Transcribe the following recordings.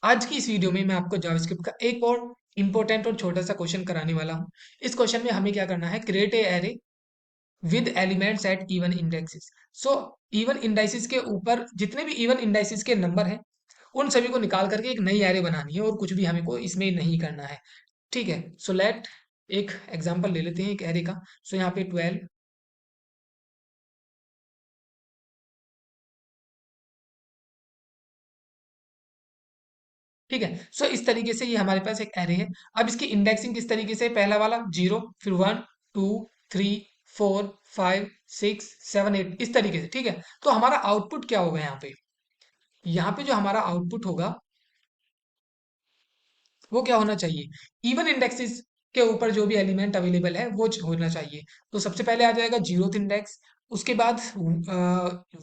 आज की इस वीडियो में मैं आपको जावास्क्रिप्ट का एक और इंपॉर्टेंट और छोटा सा क्वेश्चन कराने वाला हूँ। इस क्वेश्चन में हमें क्या करना है, create a array with elements at even indexes. So even indices के ऊपर जितने भी इवन इंडाइसिस के नंबर हैं उन सभी को निकाल करके एक नई एरे बनानी है और कुछ भी हमें को इसमें नहीं करना है। ठीक है, सो लेट एक एग्जांपल ले लेते हैं एक एरे का। सो यहाँ पे 12। ठीक है, सो इस तरीके से ये हमारे पास एक एरे है। अब इसकी इंडेक्सिंग किस तरीके से, पहला वाला 0, फिर 1, 2, 3, 4, 5, 6, 7, 8, इस तरीके से। ठीक है, तो हमारा आउटपुट क्या होगा यहाँ पे, यहाँ पे जो हमारा आउटपुट होगा वो क्या होना चाहिए, इवन इंडेक्सेस के ऊपर जो भी एलिमेंट अवेलेबल है वो होना चाहिए। तो सबसे पहले आ जाएगा जीरोथ इंडेक्स, उसके बाद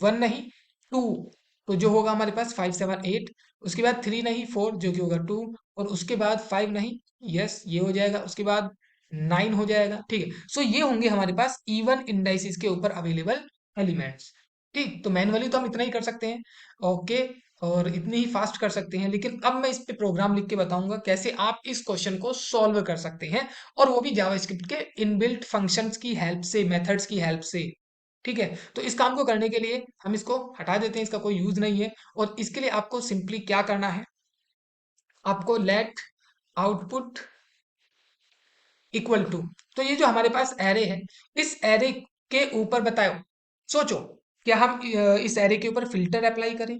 1 नहीं, 2, तो जो होगा हमारे पास 5, 7, 8, उसके बाद 3 नहीं, 4 जो कि होगा 2, और उसके बाद 5 नहीं, यस ये हो जाएगा, उसके बाद 9 हो जाएगा। ठीक है, सो ये होंगे हमारे पास इवन इंडाइसिस के ऊपर अवेलेबल एलिमेंट्स। ठीक, तो मैनुअली तो हम इतना ही कर सकते हैं। ओके, और इतनी ही फास्ट कर सकते हैं, लेकिन अब मैं इस पे प्रोग्राम लिख के बताऊंगा कैसे आप इस क्वेश्चन को सॉल्व कर सकते हैं, और वो भी जावास्क्रिप्ट के इनबिल्ट फंक्शंस की हेल्प से, मेथड्स की हेल्प से। ठीक है, तो इस काम को करने के लिए हम इसको हटा देते हैं, इसका कोई यूज नहीं है। और इसके लिए आपको सिंपली क्या करना है, आपको लेट आउटपुट इक्वल टू, तो ये जो हमारे पास एरे है, इस एरे के ऊपर बताओ, सोचो, क्या हम इस एरे के ऊपर फिल्टर अप्लाई करें,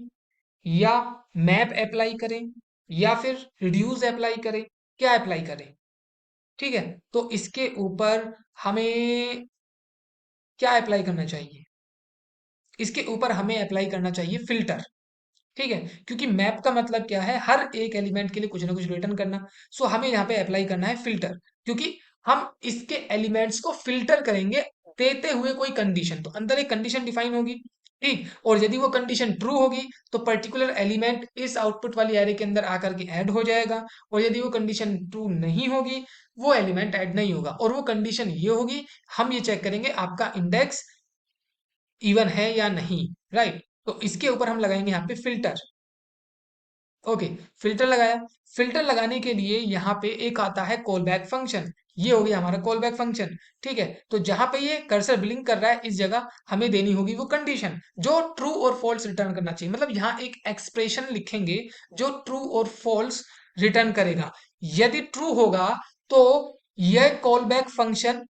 या मैप अप्लाई करें, या फिर रिड्यूस अप्लाई करें, क्या अप्लाई करें। ठीक है, तो इसके ऊपर हमें क्या अप्लाई करना चाहिए, इसके ऊपर हमें अप्लाई करना चाहिए फिल्टर। ठीक है, क्योंकि मैप का मतलब क्या है, हर एक एलिमेंट के लिए कुछ ना कुछ रिटर्न करना। सो हमें यहाँ पे अप्लाई करना है फिल्टर, क्योंकि हम इसके एलिमेंट्स को फिल्टर करेंगे देते हुए कोई कंडीशन, तो अंदर एक कंडीशन डिफाइन होगी। ठीक, और यदि वो कंडीशन ट्रू होगी तो पर्टिकुलर एलिमेंट इस आउटपुट वाली एरे के अंदर आकर के ऐड हो जाएगा, और यदि वो कंडीशन ट्रू नहीं होगी, वो एलिमेंट ऐड नहीं होगा, और वो कंडीशन ये होगी, हम ये चेक करेंगे आपका इंडेक्स इवन है या नहीं। राइट, तो इसके ऊपर हम लगाएंगे यहाँ पे फिल्टर। ओके, फिल्टर लगाया। फिल्टर लगाने के लिए यहाँ पे एक आता है कॉल बैक फंक्शन, ये हो गया हमारा कॉल बैक फंक्शन। ठीक है, तो जहां पे ये कर्सर ब्लिंक कर रहा है इस जगह हमें देनी होगी वो कंडीशन जो ट्रू और फॉल्स रिटर्न करना चाहिए, मतलब यहाँ एक एक्सप्रेशन लिखेंगे जो ट्रू और फॉल्स रिटर्न करेगा। यदि ट्रू होगा तो यह call back function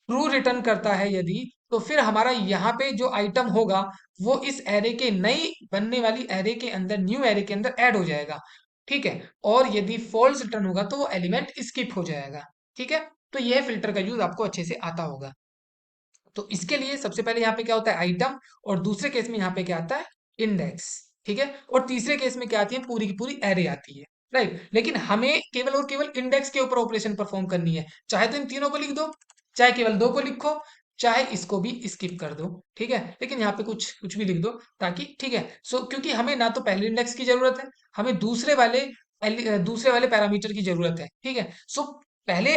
true return करता है, यदि तो फिर हमारा यहाँ पे जो आइटम होगा वो इस एरे के नई बनने वाली एरे के अंदर, न्यू एरे के अंदर ऐड हो जाएगा। ठीक है, और यदि फॉल्स रिटर्न होगा तो वो एलिमेंट स्किप हो जाएगा। ठीक है, तो यह फिल्टर का यूज आपको अच्छे से आता होगा। तो इसके लिए सबसे पहले यहाँ पे क्या होता है, आइटम, और दूसरे केस में यहाँ पे क्या आता है, इंडेक्स। ठीक है, और तीसरे केस में क्या आती है, पूरी की पूरी एरे आती है। राइट, लेकिन हमें केवल और केवल इंडेक्स के ऊपर ऑपरेशन परफॉर्म करनी है, चाहे तो इन तीनों को लिख दो, चाहे केवल दो को लिखो, चाहे इसको भी स्किप कर दो। ठीक है, लेकिन यहाँ पे कुछ कुछ भी लिख दो ताकि, ठीक है, सो क्योंकि हमें ना तो पहले इंडेक्स की जरूरत है, हमें दूसरे वाले पैरामीटर की जरूरत है। ठीक है, सो पहले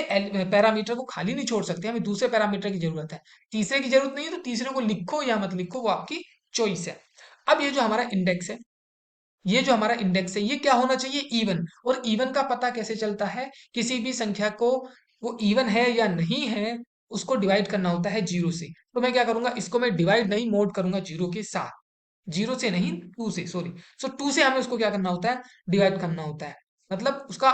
पैरामीटर को खाली नहीं छोड़ सकते, हमें दूसरे पैरामीटर की जरूरत है। तीसरे की जरूरत नहीं है, तो तीसरे को लिखो या मत लिखो वो आपकी चॉइस है। अब ये जो हमारा इंडेक्स है, ये जो हमारा इंडेक्स है ये क्या होना चाहिए, इवन। और इवन का पता कैसे चलता है, किसी भी संख्या को वो इवन है या नहीं है उसको डिवाइड करना होता है जीरो से। तो मैं क्या करूंगा, इसको मैं डिवाइड नहीं मोड करूंगा जीरो के साथ, जीरो से नहीं, टू से, सॉरी। सो टू से हमें उसको क्या करना होता है, डिवाइड करना होता है, मतलब उसका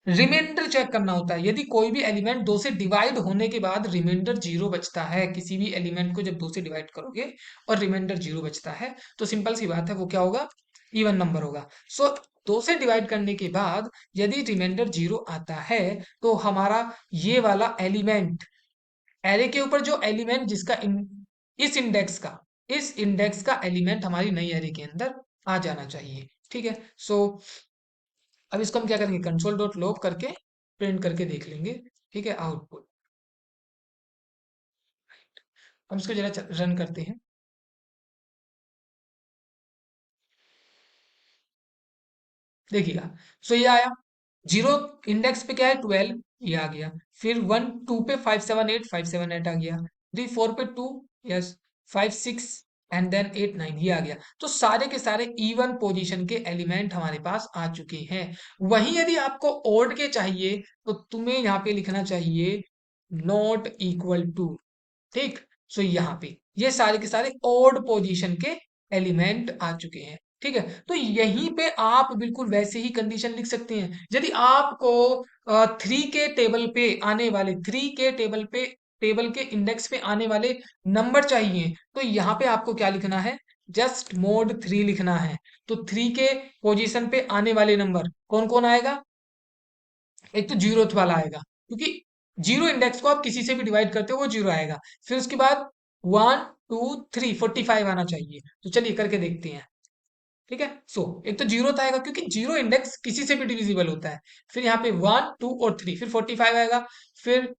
रिमाइंडर चेक करना होता है। यदि कोई भी एलिमेंट दो से डिवाइड होने के बाद रिमाइंडर जीरो बचता है, किसी भी एलिमेंट को जब दो से डिवाइड करोगे और रिमाइंडर जीरो बचता है, तो सिंपल सी बात है वो क्या होगा, इवन नंबर होगा। सो दो से डिवाइड करने के बाद यदि रिमाइंडर जीरो आता है तो हमारा ये वाला एलिमेंट, एरे के ऊपर जो एलिमेंट जिसका इस इंडेक्स का एलिमेंट हमारी नई एरे के अंदर आ जाना चाहिए। ठीक है, सो अब इसको हम क्या करेंगे, कंसोल डॉट लॉग करके प्रिंट करके देख लेंगे। ठीक है, आउटपुट, हम इसको जरा रन करते हैं। देखिएगा, सो ये आया, जीरो इंडेक्स पे क्या है, 12, ये आ गया। फिर 1, 2 पे 5, 7, 8, 5, 7, 8 आ गया। 3, 4 पे 2, यस, 5, 6, एंड देन 8 9 ये आ गया। तो सारे के सारे इवन पोजीशन के एलिमेंट हमारे पास आ चुके हैं। वहीं यदि आपको ओड के चाहिए तो तुम्हें यहाँ पे लिखना चाहिए नॉट इक्वल टू। ठीक। सो यहाँ पे ये सारे के सारे ओड पोजीशन के एलिमेंट आ चुके हैं। ठीक है। तो यहीं पे आप बिल्कुल वैसे ही कंडीशन लिख सकते हैं। यदि आपको 3 के टेबल पे आने वाले 3 के टेबल के इंडेक्स पे आने वाले नंबर चाहिए तो यहाँ पे आपको क्या लिखना है, जस्ट मोड 3 लिखना है। तो 3 के पोजीशन पे आने वाले नंबर कौन कौन आएगा, एक तो जीरोथ वाला आएगा, क्योंकि जीरो इंडेक्स को आप किसी से भी डिवाइड करते हो वो जीरो आएगा। फिर उसके बाद 1 2 3 45 आना चाहिए। तो चलिए करके देखते हैं। ठीक है। सो एक तो जीरो आएगा क्योंकि जीरो इंडेक्स किसी से भी डिविजिबल होता है। फिर यहाँ पे 1 2 और 3, फिर 45 आएगा। फिर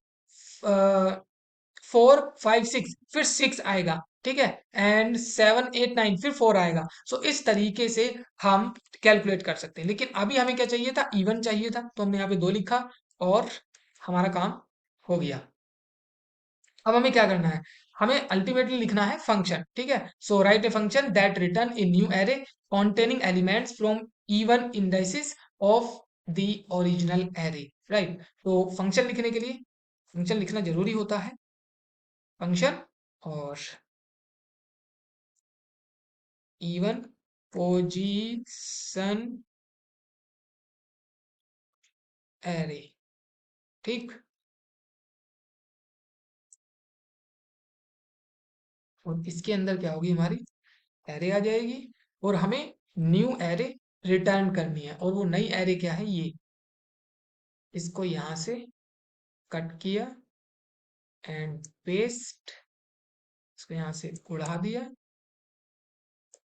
4 5 6, फिर 6 आएगा। ठीक है। एंड 7 8 9, फिर 4 आएगा। सो इस तरीके से हम कैलकुलेट कर सकते हैं। लेकिन अभी हमें क्या चाहिए था, इवन चाहिए था, तो हमने यहाँ पे 2 लिखा और हमारा काम हो गया। अब हमें क्या करना है, हमें अल्टीमेटली लिखना है फंक्शन। ठीक है। So write a function that return a new array containing elements from even indices of the original array. Right. तो फंक्शन लिखने के लिए फंक्शन लिखना जरूरी होता है। फंक्शन और इवन पोजीशन एरे। ठीक। और इसके अंदर क्या होगी, हमारी एरे आ जाएगी और हमें न्यू एरे रिटर्न करनी है। और वो नई एरे क्या है, ये इसको यहां से कट किया एंड पेस्ट, इसको यहां से उड़ा दिया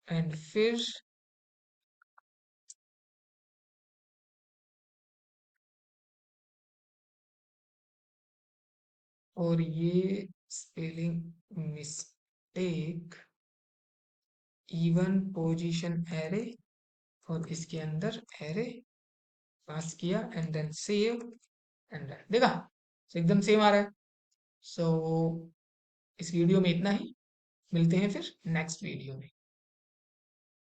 एंड फिर और ये spelling mistake, even position array और इसके अंदर एरे पास किया एंड देन सेव एंड देखा एकदम सेम आ रहा है। सो इस वीडियो में इतना ही, मिलते हैं फिर नेक्स्ट वीडियो में।